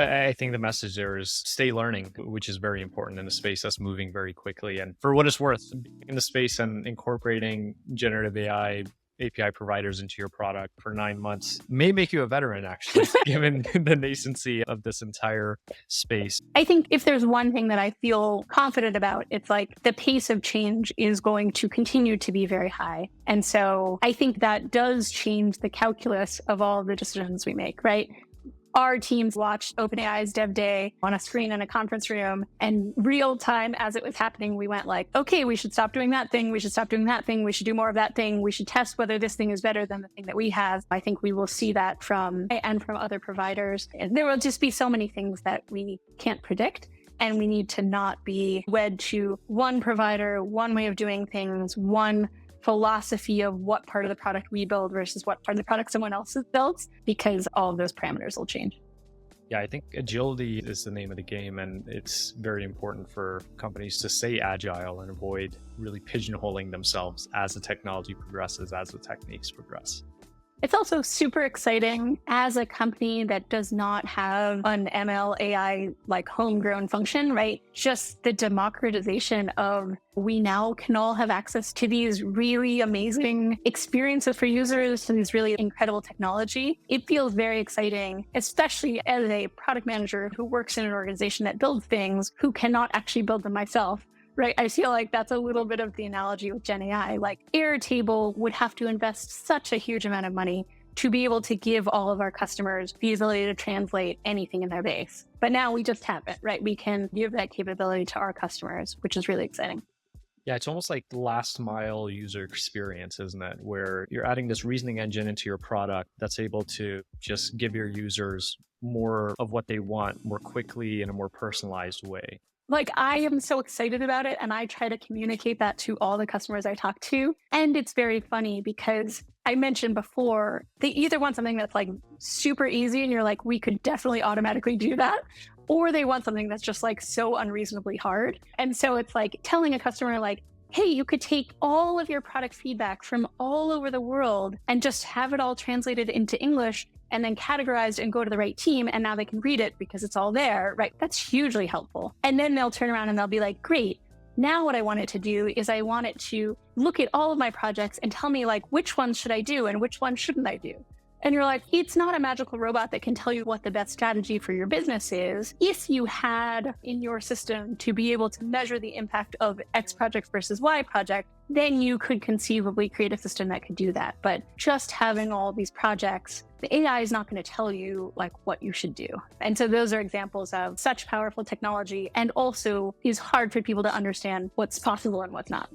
I think the message there is stay learning, which is very important in a space that's moving very quickly. And for what it's worth, in the space and incorporating generative AI API providers into your product for 9 months may make you a veteran, actually, given the nascency of this entire space. I think if there's one thing that I feel confident about, it's like the pace of change is going to continue to be very high. And so I think that does change the calculus of all of the decisions we make, right? Our teams watched OpenAI's Dev Day on a screen in a conference room, and real time as it was happening, we went like, okay, we should stop doing that thing. We should stop doing that thing. We should do more of that thing. We should test whether this thing is better than the thing that we have. I think we will see that from other providers. And there will just be so many things that we can't predict. And we need to not be wed to one provider, one way of doing things, one philosophy of what part of the product we build versus what part of the product someone else builds, because all of those parameters will change. Yeah, I think agility is the name of the game, and it's very important for companies to stay agile and avoid really pigeonholing themselves as the technology progresses, as the techniques progress. It's also super exciting as a company that does not have an ML AI like homegrown function, right? Just the democratization of we now can all have access to these really amazing experiences for users, to these really incredible technology. It feels very exciting, especially as a product manager who works in an organization that builds things, who cannot actually build them myself. Right. I feel like that's a little bit of the analogy with Gen AI. Like Airtable would have to invest such a huge amount of money to be able to give all of our customers the ability to translate anything in their base. But now we just have it, right? We can give that capability to our customers, which is really exciting. Yeah, it's almost like the last mile user experience, isn't it? Where you're adding this reasoning engine into your product that's able to just give your users more of what they want more quickly in a more personalized way. Like, I am so excited about it, and I try to communicate that to all the customers I talk to. And it's very funny because I mentioned before, they either want something that's like super easy and you're like, we could definitely automatically do that, or they want something that's just like so unreasonably hard. And so it's like telling a customer like, hey, you could take all of your product feedback from all over the world and just have it all translated into English and then categorized and go to the right team, and now they can read it because it's all there, right? That's hugely helpful. And then they'll turn around and they'll be like, great, now what I want it to do is I want it to look at all of my projects and tell me like, which ones should I do and which ones shouldn't I do? And you're like, it's not a magical robot that can tell you what the best strategy for your business is. If you had in your system to be able to measure the impact of X project versus Y project, then you could conceivably create a system that could do that. But just having all these projects, the AI is not going to tell you like what you should do. And so those are examples of such powerful technology, and also is hard for people to understand what's possible and what's not.